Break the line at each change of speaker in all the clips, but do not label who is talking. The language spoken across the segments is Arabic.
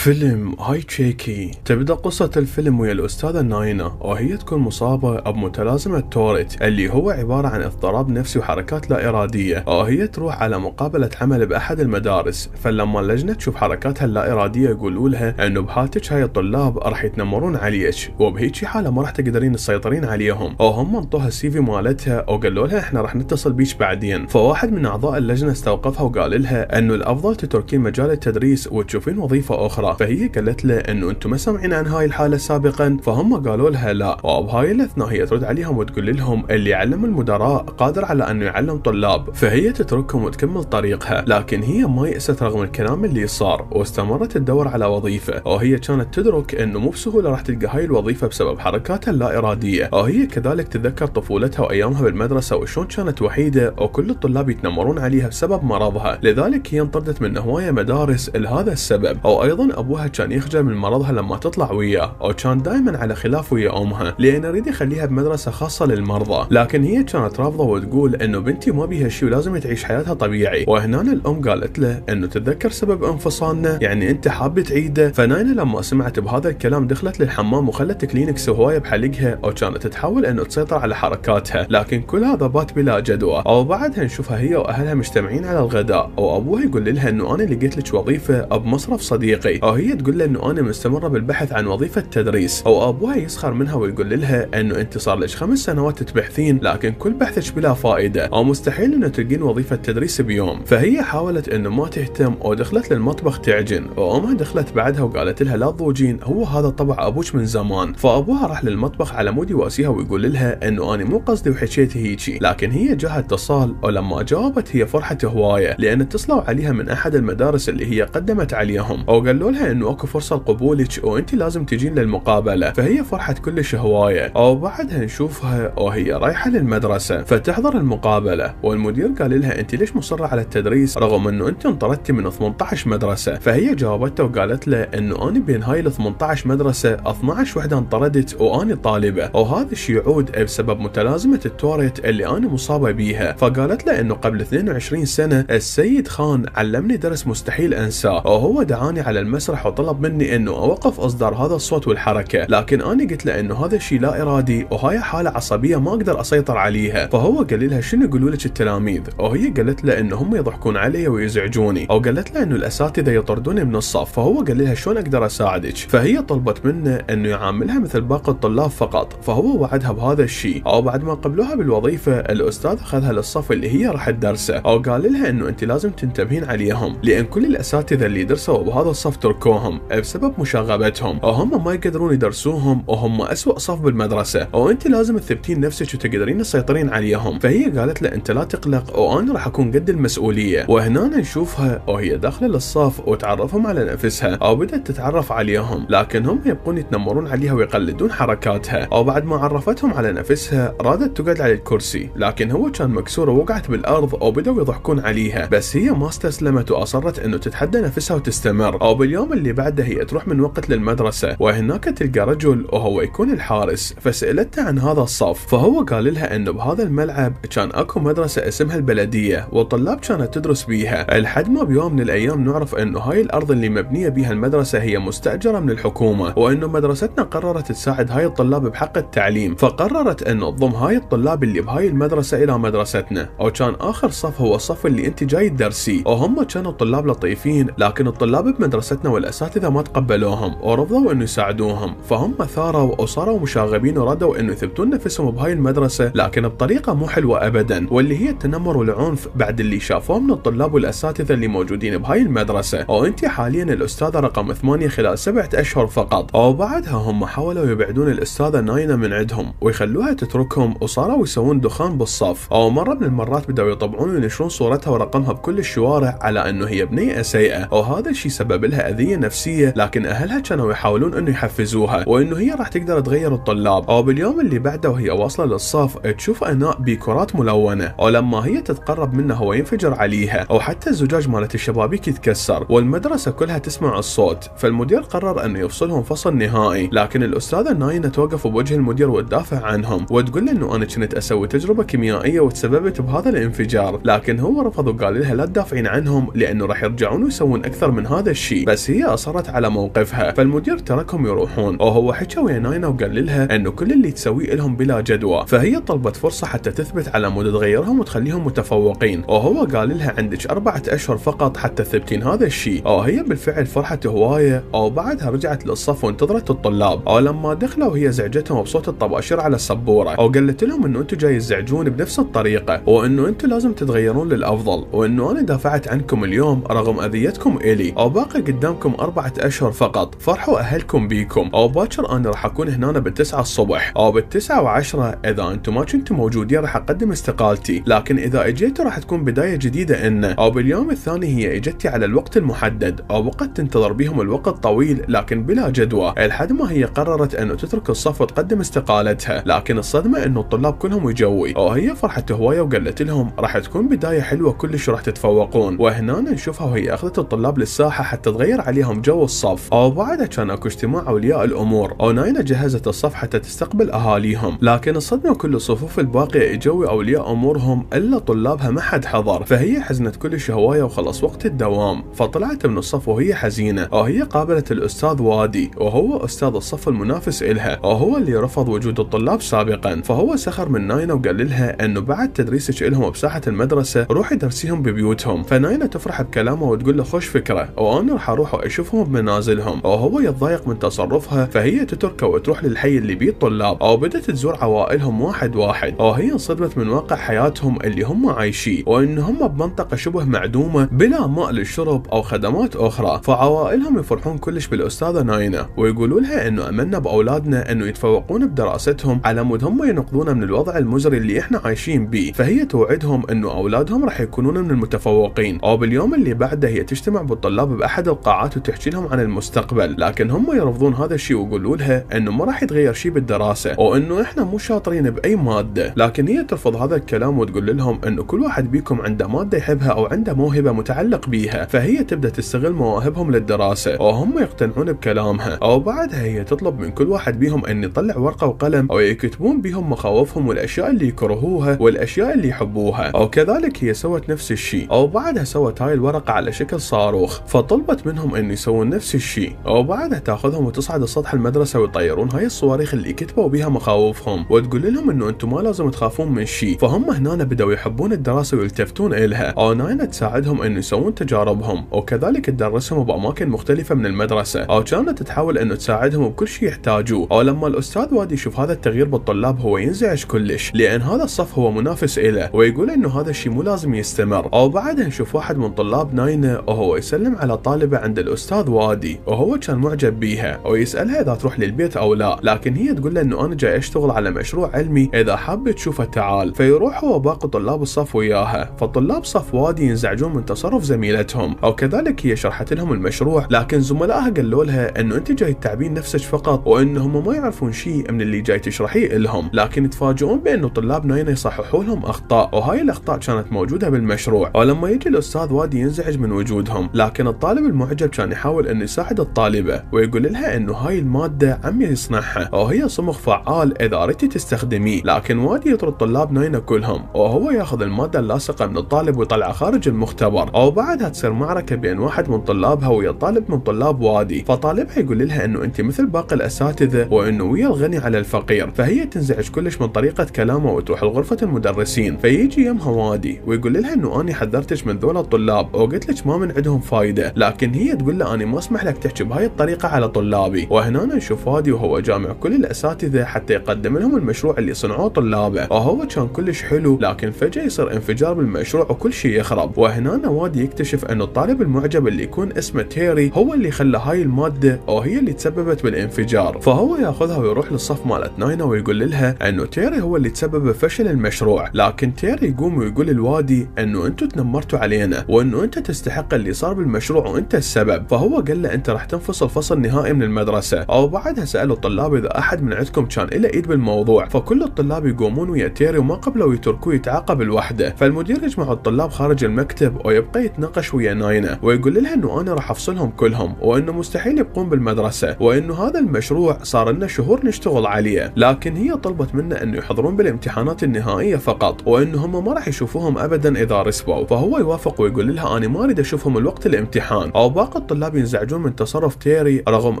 فيلم هاي تشيكي. تبدأ قصة الفيلم ويا الأستاذة ناينا وهي تكون مصابة بمتلازمة توريت اللي هو عبارة عن اضطراب نفسي وحركات لا إرادية، وهي تروح على مقابلة عمل بأحد المدارس. فلما اللجنة تشوف حركاتها اللا إرادية يقولوا لها إنه بحالتك هاي الطلاب راح يتنمرون عليك، وبهيجي حالة ما راح تقدرين تسيطرين عليهم، وهم انطوها السي في مالتها وقالوا لها احنا راح نتصل بيك بعدين. فواحد من أعضاء اللجنة استوقفها وقال لها إنه الأفضل تتركين مجال التدريس وتشوفين وظيفة أخرى. فهي قالت له انه انتم ما سمعين عن هاي الحاله سابقا؟ فهم قالوا لها لا، وبهاي الاثناء هي ترد عليهم وتقول لهم اللي يعلم المدراء قادر على انه يعلم طلاب. فهي تتركهم وتكمل طريقها، لكن هي ما يأست رغم الكلام اللي صار واستمرت تدور على وظيفه، وهي كانت تدرك انه مو بسهوله راح تلقى هاي الوظيفه بسبب حركاتها اللا اراديه. وهي كذلك تتذكر طفولتها وايامها بالمدرسه وشلون كانت وحيده وكل الطلاب يتنمرون عليها بسبب مرضها، لذلك هي انطردت من هوايه مدارس لهذا السبب. وايضا ابوها كان يخجل من مرضها لما تطلع وياه، وكان دائما على خلاف ويا امها لانه يريد يخليها بمدرسه خاصه للمرضى، لكن هي كانت رافضه وتقول انه بنتي ما بيها شيء ولازم تعيش حياتها طبيعي. وهنا الام قالت له انه تتذكر سبب انفصالنا؟ يعني انت حاب تعيده؟ فناينا لما سمعت بهذا الكلام دخلت للحمام وخلت كلينكس هوايه بحلقها، وكانت تحاول انه تسيطر على حركاتها، لكن كل هذا بات بلا جدوى. وبعدها نشوفها هي واهلها مجتمعين على الغداء، وابوها يقول لها انه انا لقيت لك وظيفه بمصرف صديقي، وهي تقول له انه انا مستمره بالبحث عن وظيفه تدريس. وابوها يسخر منها ويقول لها انه انت صار لك 5 سنوات تبحثين لكن كل بحثك بلا فائده، او مستحيل انه تلقين وظيفه تدريس بيوم. فهي حاولت انه ما تهتم ودخلت للمطبخ تعجن، وامها دخلت بعدها وقالت لها لا تضوجين، هو هذا طبع ابوك من زمان. فابوها راح للمطبخ على مود يواسيها ويقول لها انه انا مو قصدي وحكيت هيجي، لكن هي جاها اتصال، ولما جاوبت هي فرحت هوايه لان اتصلوا عليها من احد المدارس اللي هي قدمت عليهم، وقالوا لها انه اكو فرصه لقبولك وانت لازم تجين للمقابله. فهي فرحت كلش هوايه، وبعدها نشوفها وهي رايحه للمدرسه فتحضر المقابله، والمدير قال لها انت ليش مصره على التدريس رغم انه انت انطردتي من 18 مدرسه؟ فهي جاوبته وقالت له انه انا بين هاي ال 18 مدرسه 12 وحده انطردت واني طالبه، وهذا الشيء يعود بسبب متلازمه التوريت اللي انا مصابه بيها. فقالت له انه قبل 22 سنه السيد خان علمني درس مستحيل انساه، وهو دعاني على المسرح وطلب مني انه اوقف اصدار هذا الصوت والحركه، لكن انا قلت له انه هذا الشيء لا ارادي وهاي حاله عصبيه ما اقدر اسيطر عليها. فهو قال لها شنو يقولوا لك التلاميذ؟ وهي قالت له انه هم يضحكون علي ويزعجوني، او قالت له انه الاساتذه يطردوني من الصف. فهو قال لها شلون اقدر اساعدك؟ فهي طلبت منه انه يعاملها مثل باقي الطلاب فقط، فهو وعدها بهذا الشيء. او بعد ما قبلوها بالوظيفه الاستاذ اخذها للصف اللي هي راح تدرسه، او قال لها انه انت لازم تنتبهين عليهم لان كل الاساتذه اللي درسوا بهذا الصف تركوهم بسبب مشاغبتهم، وهم ما يقدرون يدرسوهم وهم اسوأ صف بالمدرسه، وانت لازم تثبتين نفسك وتقدرين تسيطرين عليهم. فهي قالت له انت لا تقلق وانا راح اكون قد المسؤوليه. وهنا نشوفها وهي داخله للصف وتعرفهم على نفسها، او بدات تتعرف عليهم، لكن هم يبقون يتنمرون عليها ويقلدون حركاتها. او بعد ما عرفتهم على نفسها رادت تقعد على الكرسي، لكن هو كان مكسور ووقعت بالارض وبداوا يضحكون عليها، بس هي ما استسلمت واصرت انه تتحدى نفسها وتستمر. او باليوم اللي بعده هي تروح من وقت للمدرسه، وهناك تلقى رجل وهو يكون الحارس. فسالته عن هذا الصف، فهو قال لها انه بهذا الملعب كان اكو مدرسه اسمها البلديه والطلاب كانت تدرس بيها، لحد ما بيوم من الايام نعرف انه هاي الارض اللي مبنيه بيها المدرسه هي مستاجره من الحكومه، وانه مدرستنا قررت تساعد هاي الطلاب بحق التعليم، فقررت انه تضم هاي الطلاب اللي بهاي المدرسه الى مدرستنا. وكان اخر صف هو الصف اللي انت جاي تدرسيه، وهم كانوا طلاب لطيفين، لكن الطلاب بمدرستنا والاساتذه ما تقبلوهم ورفضوا انه يساعدوهم، فهم ثاروا وصاروا مشاغبين وردوا انه يثبتون نفسهم بهاي المدرسه، لكن بطريقه مو حلوه ابدا، واللي هي التنمر والعنف بعد اللي شافوه من الطلاب والاساتذه اللي موجودين بهاي المدرسه. وانت حاليا الاستاذه رقم 8 خلال 7 اشهر فقط. وبعدها هم حاولوا يبعدون الاستاذه ناينا من عندهم ويخلوها تتركهم، وصاروا يسوون دخان بالصف، او مره من المرات بداوا يطبعون وينشرون صورتها ورقمها بكل الشوارع على انه هي بنيئه سيئه، وهذا الشيء سبب لها اذيه نفسيه، لكن اهلها كانوا يحاولون انه يحفزوها وانه هي راح تقدر تغير الطلاب. او باليوم اللي بعده وهي واصله للصف تشوف اناء بكرات ملونه، ولما هي تتقرب منه هو ينفجر عليها، او حتى الزجاج مالت الشبابيك يتكسر، والمدرسه كلها تسمع الصوت. فالمدير قرر انه يفصلهم فصل نهائي، لكن الاستاذه ناينا توقف بوجه المدير وتدافع عنهم وتقول له انه انا كنت اسوي تجربه كيميائيه وتسببت بهذا الانفجار، لكن هو رفض وقال لها لا تدافعين عنهم لانه راح يرجعون ويسوون اكثر من هذا الشيء. بس بس هي اصرت على موقفها، فالمدير تركهم يروحون، وهو حكى ويا ناينا وقال لها انه كل اللي تسويه لهم بلا جدوى، فهي طلبت فرصه حتى تثبت على مود تغيرهم وتخليهم متفوقين، وهو قال لها عندك 4 أشهر فقط حتى تثبتين هذا الشيء، وهي بالفعل فرحت هوايه، وبعدها رجعت للصف وانتظرت الطلاب، ولما دخلوا هي زعجتهم بصوت الطباشير على السبوره، وقالت لهم انه انتم جاي تزعجون بنفس الطريقه، وانه انتم لازم تتغيرون للافضل، وانه انا دافعت عنكم اليوم رغم اذيتكم الي، وباقي قدامكم 4 أشهر فقط، فرحوا اهلكم بيكم، وباكر انا راح اكون هنا ب9 الصبح، او ب9 و10 اذا انتم ما كنتم موجودين راح اقدم استقالتي، لكن اذا اجيتوا راح تكون بدايه جديده او باليوم الثاني هي اجتي على الوقت المحدد، او بقت تنتظر بهم الوقت طويل لكن بلا جدوى، لحد ما هي قررت انه تترك الصف وتقدم استقالتها، لكن الصدمه انه الطلاب كلهم يجوي، وهي فرحت هوايه وقالت لهم راح تكون بدايه حلوه كلش وراح تتفوقون، وهنا نشوفها وهي اخذت الطلاب للساحه حتى تغير عليهم جو الصف، وبعدها كان اكو اجتماع اولياء الامور، وناينا جهزت الصف حتى تستقبل اهاليهم، لكن الصدمه كل الصفوف الباقيه اجوا اولياء امورهم الا طلابها ما حد حضر، فهي حزنت كلش هوايه وخلص وقت الدوام، فطلعت من الصف وهي حزينه، وهي قابلت الاستاذ وادي، وهو استاذ الصف المنافس إلها، وهو اللي رفض وجود الطلاب سابقا، فهو سخر من ناينا وقال لها انه بعد تدريسك لهم بساحه المدرسه روحي درسيهم ببيوتهم، فناينا تفرح بكلامه وتقول له خوش فكره، وانا راح اروح واشوفهم بمنازلهم، وهو يتضايق من تصرفها، فهي تتركه وتروح للحي اللي بيه الطلاب، وبدت تزور عوائلهم واحد واحد، وهي انصدمت من واقع حياتهم اللي هم عايشين، وان هم بمنطقه شبه معدومه بلا ماء للشرب او خدمات اخرى، فعوائلهم يفرحون كلش بالاستاذه ناينا، ويقولوا لها انه املنا باولادنا انه يتفوقون بدراستهم على مود هم ينقذون من الوضع المزري اللي احنا عايشين بيه، فهي توعدهم انه اولادهم راح يكونون من المتفوقين، وباليوم اللي بعده هي تجتمع بالطلاب باحد القاعات وتحكي لهم عن المستقبل، لكن هم يرفضون هذا الشيء ويقولوا لها انه ما راح يتغير شيء بالدراسه، وانه احنا مو شاطرين باي ماده، لكن هي ترفض هذا الكلام وتقول لهم انه كل واحد بيكم عنده ماده يحبها او عنده موهبه متعلق بيها، فهي تبدا تستغل مواهبهم للدراسه، وهم يقتنعون بكلامها، وبعدها هي تطلب من كل واحد بيهم ان يطلع ورقه وقلم او يكتبون بهم مخاوفهم والاشياء اللي يكرهوها والاشياء اللي يحبوها، وكذلك هي سوت نفس الشيء، وبعدها سوت هاي الورقه على شكل صاروخ، فطلبت منهم ان يسوون نفس الشيء، وبعدها تاخذهم وتصعد سطح المدرسه ويطيرون هاي الصواريخ اللي كتبوا بها مخاوفهم، وتقول لهم انه انتم ما لازم تخافون من شيء، فهم هنا بداوا يحبون الدراسه ويلتفتون الها، وناينا تساعدهم انه يسوون تجاربهم، وكذلك تدرسهم باماكن مختلفه من المدرسه، او كانت تحاول انه تساعدهم بكل شيء يحتاجوه، ولما الاستاذ وادي يشوف هذا التغيير بالطلاب هو ينزعج كلش، لان هذا الصف هو منافس له، ويقول انه هذا الشيء مو لازم يستمر، وبعدها نشوف واحد من طلاب ناينا وهو يسلم على طالبه عند الاستاذ وادي، وهو كان معجب بيها، ويسالها اذا تروح للبيت او لا، لكن هي تقول له انه انا جاي اشتغل على مشروع علمي، اذا حاب تشوفه تعال، فيروح هو باقي طلاب الصف وياها، فطلاب صف وادي ينزعجون من تصرف زميلتهم، وكذلك هي شرحت لهم المشروع، لكن زملائها قالوا لها انه انت جاي تتعبين نفسك فقط، وانهم ما يعرفون شيء من اللي جاي تشرحيه لهم، لكن يتفاجئون بانه طلاب ناينا يصححوا لهم اخطاء، وهاي الاخطاء كانت موجوده بالمشروع، ولما يجي الاستاذ وادي ينزعج من وجودهم، لكن الطالب المعجب كان يحاول انه يساعد الطالبه، ويقول لها انه هاي الماده عمي يصنعها، وهي صمغ فعال اذا اريدتي تستخدميه، لكن وادي يطرد طلاب ناينا كلهم، وهو ياخذ الماده اللاصقه من الطالب ويطلعها خارج المختبر، وبعدها تصير معركه بين واحد من طلابها ويا طالب من طلاب وادي، فطالبها يقول لها انه انت مثل باقي الاساتذه، وانه ويا الغني على الفقير، فهي تنزعج كلش من طريقه كلامه وتروح لغرفه المدرسين، فيجي يمها وادي ويقول لها انه اني حذرتك من ذول الطلاب وقلت لك ما من عندهم فايده، لكن هي تقول له اني ما اسمح لك تحكي بهاي الطريقه على طلابي، وهنا نشوف وادي وهو جامع كل الاساتذه حتى يقدم لهم المشروع اللي صنعوه طلابه، وهو كان كلش حلو، لكن فجاه يصير انفجار بالمشروع وكل شيء يخرب، وهنا وادي يكتشف انه الطالب المعجب اللي يكون اسمه تيري هو اللي خلى هاي الماده وهي اللي تسببت بالانفجار، فهو ياخذها ويروح للصف مالت ناينا ويقول لها انه تيري هو اللي تسبب بفشل المشروع، لكن تيري يقوم ويقول للوادي انه انتم تنمرتوا علينا، وانه انت تستحق اللي صار بالمشروع وانت السبب، فهو قال له انت راح تنفصل فصل نهائي من المدرسه، او بعدها سالوا الطلاب اذا احد من عندكم كان له ايد بالموضوع، فكل الطلاب يقومون ويا تيري وما قبلوا يتركوه يتعاقب لوحده، فالمدير يجمع الطلاب خارج المكتب ويبقى يتناقش ويا ناينا ويقول لها انه انا راح افصلهم كلهم، وانه مستحيل يبقون بالمدرسه، وانه هذا المشروع صار لنا شهور نشتغل عليه، لكن هي طلبت منه انه يحضرون بالامتحانات النهائيه فقط، وانه هم ما راح يشوفوهم ابدا اذا رسبوا، فهو يوافق ويقول لها انا ما اريد اشوفهم الوقت الامتحان، او باقي الطلاب ينزعجون من تصرف تيري رغم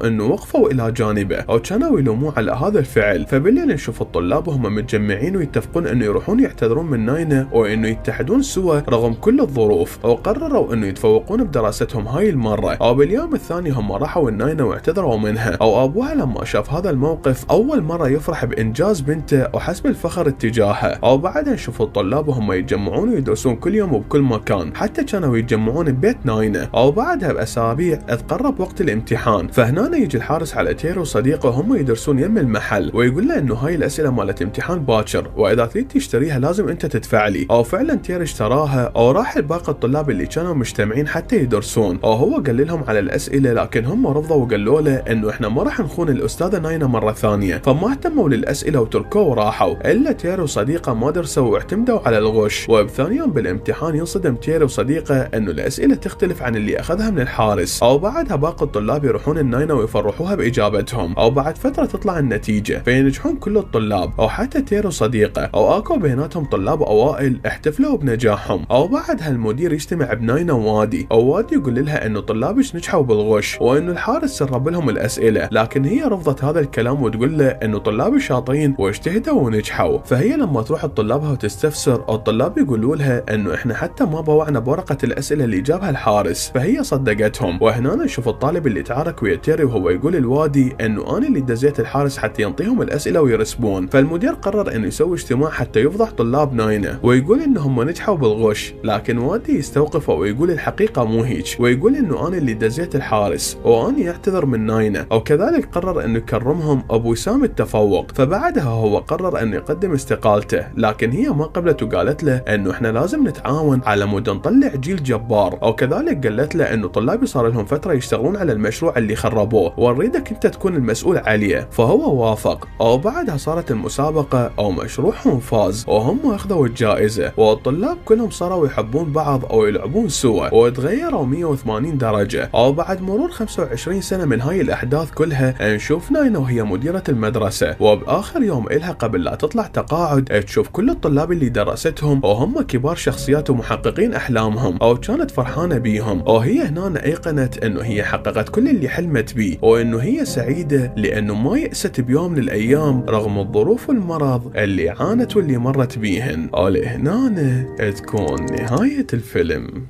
انه وقفوا الى جانبه او كانوا يلوموه على هذا الفعل. فبالليل نشوف الطلاب وهم متجمعين ويتفقون انه يروحون يعتذرون من ناينا وانه يتحدون سوا رغم كل الظروف، وقرروا انه يتفوقون بدراستهم هاي المره. او باليوم الثاني هم راحوا الناينا واعتذروا منها، او ابوها لما شاف هذا الموقف اول مره يفرح بانجاز بنته وحس بالفخر اتجاهها. او بعدها نشوف الطلاب وهم يتجمعون ويدرسون كل يوم وبكل مكان، حتى كانوا يتجمعون ببيت ناينا. او بعدها باسابيع تقرب وقت الامتحان، فهنا يجي الحارس على تيري وصديقه هم يدرسون يم المحل ويقول له انه هاي الاسئله مالت امتحان باكر واذا تريد تشتريها لازم انت تدفع لي. او فعلا تيري اشتراها، او راح باقي الطلاب اللي كانوا مجتمعين حتى يدرسون. او هو قال لهم على الاسئله لكن هم رفضوا وقالوا له انه احنا ما راح نخون الاستاذه ناينا مره ثانيه، فما اهتموا للاسئله وتركوه وراحوا. الا تيري وصديقه ما درسوا واعتمدوا على الغش. وبثاني يوم بالامتحان ينصدم تيري وصديقه انه الاسئله تختلف عن اللي اخذها من الحارس. او بعدها باقي الطلاب يروحون الناينا ويفرحوها باجابتهم. او بعد فتره تطلع النتيجه فينجحون كل الطلاب او حتى تيري وصديقه. او اكو بيناتهم طلاب اوائل احتفلوا بنجاحهم. او بعدها المدير يجتمع بناينا ووادي، او وادي يقول لها انه طلابش نجحوا بالغش وانه الحارس سرب لهم الاسئله، لكن هي رفضت هذا الكلام وتقول له انه طلابي شاطرين واجتهدوا ونجحوا. فهي لما تروح لطلابها وتستفسر الطلاب يقولوا لها انه احنا حتى ما بوعنا بورقه الاسئله اللي جابها الحارس، فهي صدقتهم. وهنا نشوف الطالب اللي تعارك ويا تيري وهو يقول الوادي انه انا اللي دزيت الحارس حتى ينطيهم الاسئله ويرسبون. فالمدير قرر انه يسوي اجتماع حتى يفضح طلاب ناينا ويقول انهم نجحوا بالغش، لكن وادي يستوقفه ويقول الحقيقه مو هيك، ويقول انه انا اللي دزيت الحارس واني يعتذر من ناينا. وكذلك قرر انه يكرمهم ابو وسام التفوق. فبعدها هو قرر انه يقدم استقالته، لكن هي ما قبلت وقالت له انه احنا لازم نتعاون على مود نطلع جيل جبار. او كذلك قالت له انه طلابي صار لهم فتره يشتغلون على المشروع اللي خربوه ونريدك انت تكون المسؤول عليه. فهو وافق. او بعدها صارت المسابقه او مشروعهم فاز وهم اخذوا الجائزه، والطلاب كلهم صاروا يحبون بعض او يلعبون سوا وتغيروا 180 درجه. او بعد مرور 25 سنه من هاي الاحداث كلها نشوف ناينا وهي مديره المدرسه، وباخر يوم الها قبل لا تطلع تقاعد تشوف كل الطلاب اللي درستهم وهم كبار شخصيات ومحققين احلامهم، او كانت فرحانه بيهم. وهي هنا ايقنت انه هي حققت كل اللي حلمت بيه وانه هي سعيده لانه ما يأست بيوم من الايام رغم الظروف والمرض اللي عانت واللي مرت بيهن. ولهنا تكون نهايه الفيلم.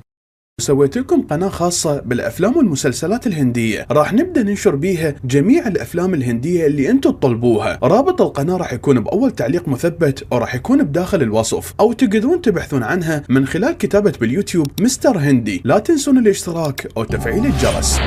سويت لكم قناة خاصة بالأفلام والمسلسلات الهندية، راح نبدأ ننشر بيها جميع الأفلام الهندية اللي أنتم تطلبوها. رابط القناة راح يكون بأول تعليق مثبت وراح يكون بداخل الوصف، أو تقدرون تبحثون عنها من خلال كتابة باليوتيوب مستر هندي. لا تنسون الاشتراك أو تفعيل الجرس.